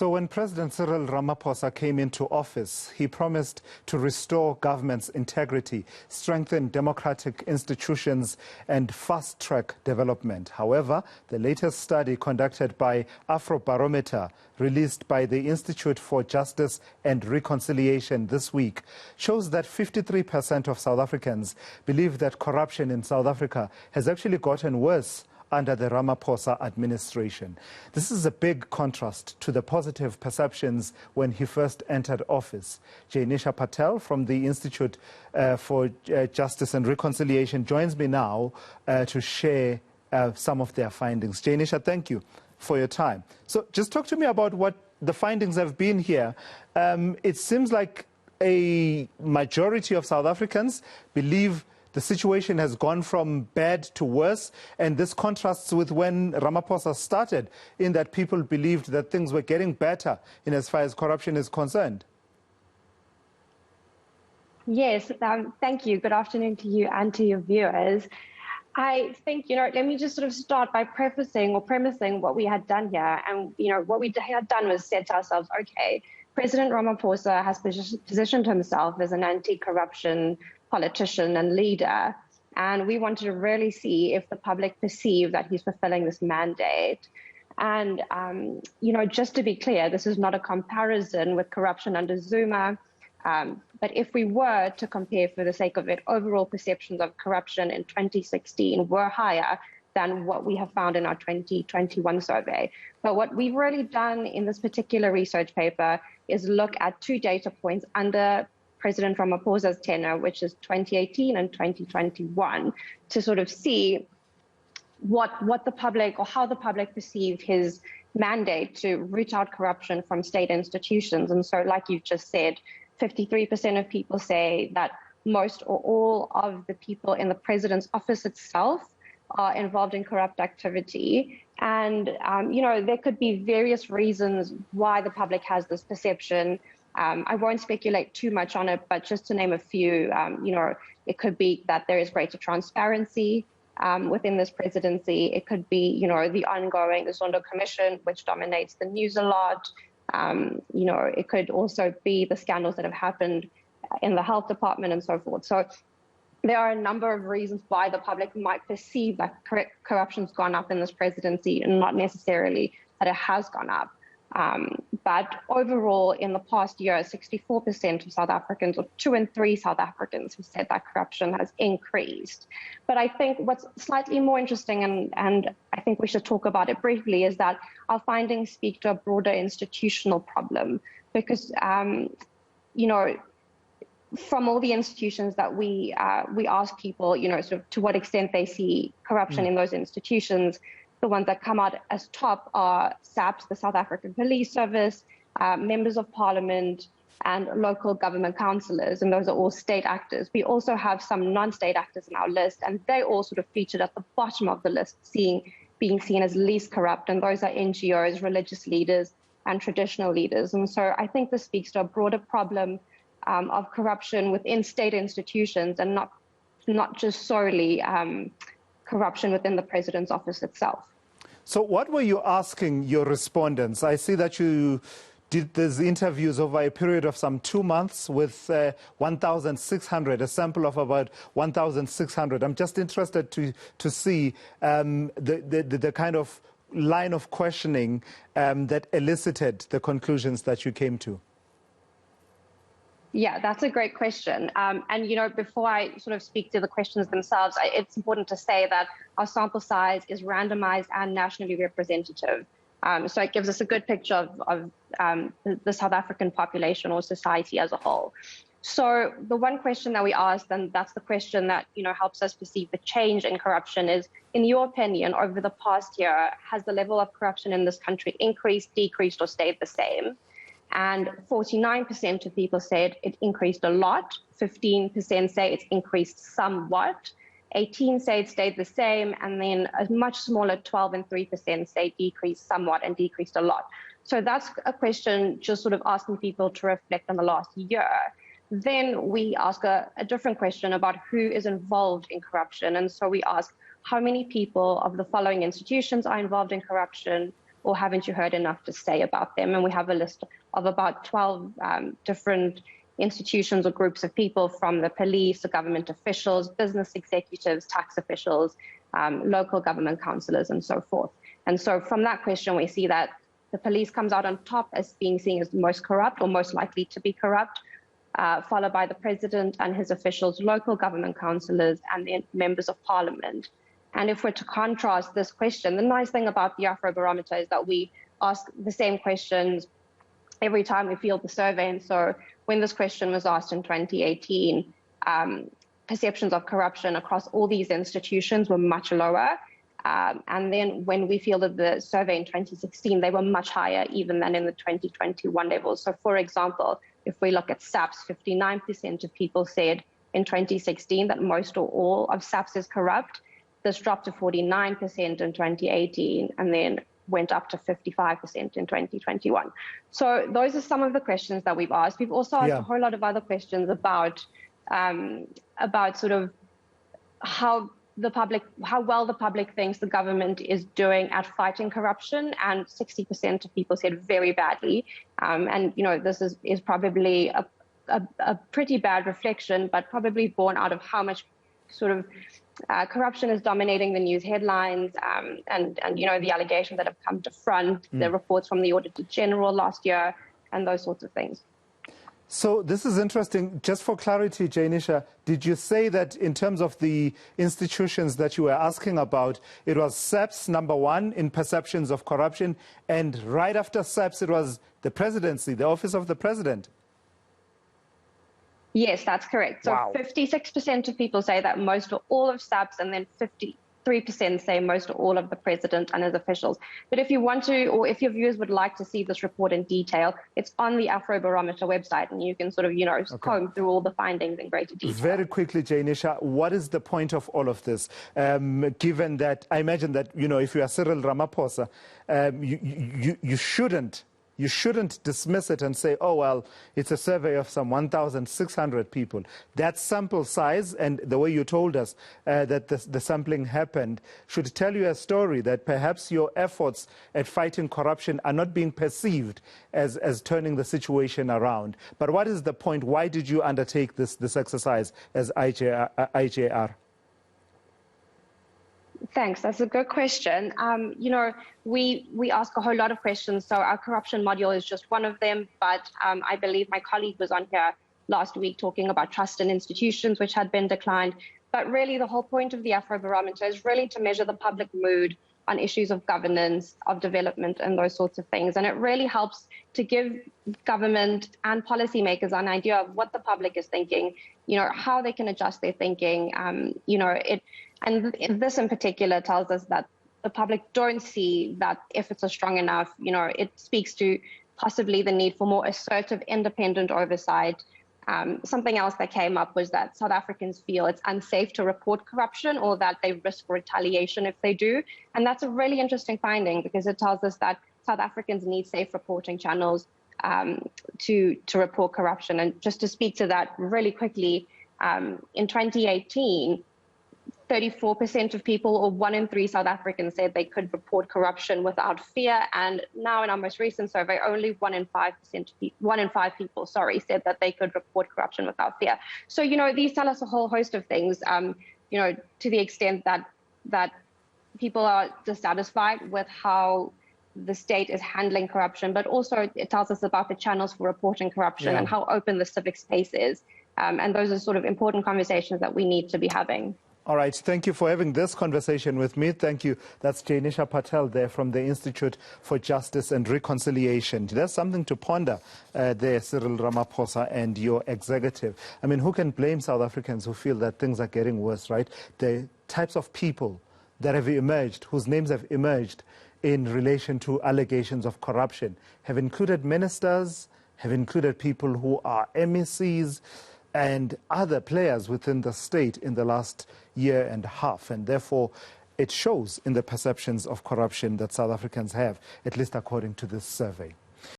So when President Cyril Ramaphosa came into office, he promised to restore government's integrity, strengthen democratic institutions, and fast-track development. However, the latest study conducted by Afrobarometer, released by the Institute for Justice and Reconciliation this week, shows that 53% of South Africans believe that corruption in South Africa has actually gotten worse under the Ramaphosa administration. This is a big contrast to the positive perceptions when he first entered office. Jaynisha Patel from the Institute for Justice and Reconciliation joins me now to share some of their findings. Jaynisha, thank you for your time. So just talk to me about what the findings have been here. It seems like a majority of South Africans believe the situation has gone from bad to worse, and this contrasts with when Ramaphosa started, in that people believed that things were getting better in as far as corruption is concerned. Yes, thank you. Good afternoon to you and to your viewers. I think, let me just sort of start by premising what we had done here. And, what we had done was said to ourselves, okay, President Ramaphosa has positioned himself as an anti-corruption politician and leader, and we wanted to really see if the public perceive that he's fulfilling this mandate. And, just to be clear, this is not a comparison with corruption under Zuma, but if we were to compare for the sake of it, overall perceptions of corruption in 2016 were higher than what we have found in our 2021 survey. But what we've really done in this particular research paper is look at two data points under President Ramaphosa's tenure, which is 2018 and 2021, to sort of see what the public, or how the public perceived his mandate to root out corruption from state institutions. And so, like you've just said, 53% of people say that most or all of the people in the president's office itself are involved in corrupt activity. And, there could be various reasons why the public has this perception. I won't speculate too much on it, but just to name a few, it could be that there is greater transparency within this presidency. It could be, the ongoing Zondo Commission, which dominates the news a lot. It could also be the scandals that have happened in the health department and so forth. So there are a number of reasons why the public might perceive that corruption's gone up in this presidency, and not necessarily that it has gone up. But overall, in the past year, 64% of South Africans, or 2 in 3 South Africans, have said that corruption has increased. But I think what's slightly more interesting, and I think we should talk about it briefly, is that our findings speak to a broader institutional problem. Because, from all the institutions that we ask people, sort of to what extent they see corruption in those institutions, the ones that come out as top are SAPS, the South African Police Service, members of parliament, and local government councillors, and those are all state actors. We also have some non-state actors in our list, and they all sort of featured at the bottom of the list, being seen as least corrupt, and those are NGOs, religious leaders, and traditional leaders. And so I think this speaks to a broader problem of corruption within state institutions, and not just solely corruption within the president's office itself. So what were you asking your respondents? I see that you did these interviews over a period of some 2 months with 1,600, a sample of about 1,600. I'm just interested to see the kind of line of questioning that elicited the conclusions that you came to. Yeah, that's a great question. And, before I sort of speak to the questions themselves, it's important to say that our sample size is randomized and nationally representative. So it gives us a good picture of the South African population or society as a whole. So the one question that we asked, and that's the question that, helps us perceive the change in corruption, is, in your opinion, over the past year, has the level of corruption in this country increased, decreased, or stayed the same? And 49% of people said it increased a lot, 15% say it's increased somewhat, 18% say it stayed the same, and then a much smaller 12% and 3% say decreased somewhat and decreased a lot. So that's a question just sort of asking people to reflect on the last year. Then we ask a different question about who is involved in corruption. And so we ask, how many people of the following institutions are involved in corruption? or haven't you heard enough to say about them? And we have a list of about 12 different institutions or groups of people, from the police, the government officials, business executives, tax officials, local government councillors, and so forth. And so from that question, we see that the police comes out on top as being seen as the most corrupt or most likely to be corrupt, followed by the president and his officials, local government councillors, and then members of parliament. And if we're to contrast this question, the nice thing about the Afrobarometer is that we ask the same questions every time we field the survey. And so when this question was asked in 2018, perceptions of corruption across all these institutions were much lower. And then when we fielded the survey in 2016, they were much higher even than in the 2021 levels. So for example, if we look at SAPS, 59% of people said in 2016 that most or all of SAPS is corrupt. This dropped to 49% in 2018 and then went up to 55% in 2021. So those are some of the questions that we've asked. We've also asked a whole lot of other questions about sort of how well the public thinks the government is doing at fighting corruption, and 60% of people said very badly. And this is probably a pretty bad reflection, but probably born out of how much sort of corruption is dominating the news headlines, and the allegations that have come to front, the reports from the Auditor General last year, and those sorts of things. So this is interesting. Just for clarity, Jaynisha, did you say that in terms of the institutions that you were asking about, it was SAPS #1 in perceptions of corruption, and right after SAPS it was the presidency, the office of the president? Yes, that's correct. So 56% of people say that most or all of SAPS, and then 53% say most or all of the president and his officials. But if you want to, or if your viewers would like to see this report in detail, it's on the Afrobarometer website, and you can sort of, comb through all the findings in greater detail. Very quickly, Jaynisha, what is the point of all of this? Given that, I imagine that, if you are Cyril Ramaphosa, you shouldn't dismiss it and say, oh, well, it's a survey of some 1,600 people. That sample size, and the way you told us that the sampling happened, should tell you a story that perhaps your efforts at fighting corruption are not being perceived as turning the situation around. But what is the point? Why did you undertake this exercise as IJR? Thanks. That's a good question. We ask a whole lot of questions, so our corruption module is just one of them. But I believe my colleague was on here last week talking about trust in institutions, which had been declined. But really, the whole point of the Afrobarometer is really to measure the public mood on issues of governance, of development, and those sorts of things. And it really helps to give government and policymakers an idea of what the public is thinking, how they can adjust their thinking. And this in particular tells us that the public don't see that efforts are strong enough. It speaks to possibly the need for more assertive, independent oversight. Something else that came up was that South Africans feel it's unsafe to report corruption, or that they risk retaliation if they do. And that's a really interesting finding, because it tells us that South Africans need safe reporting channels to report corruption. And just to speak to that really quickly, in 2018, 34% of people, or 1 in 3 South Africans, said they could report corruption without fear. And now in our most recent survey, only 1 in 5 people, said that they could report corruption without fear. So, these tell us a whole host of things, to the extent that people are dissatisfied with how the state is handling corruption, but also it tells us about the channels for reporting corruption and how open the civic space is. And those are sort of important conversations that we need to be having. All right. Thank you for having this conversation with me. Thank you. That's Jaynisha Patel there from the Institute for Justice and Reconciliation. There's something to ponder there, Cyril Ramaphosa and your executive. I mean, who can blame South Africans who feel that things are getting worse, right? The types of people that have emerged, whose names have emerged in relation to allegations of corruption, have included ministers, have included people who are MECs, and other players within the state in the last year and a half. And therefore, it shows in the perceptions of corruption that South Africans have, at least according to this survey.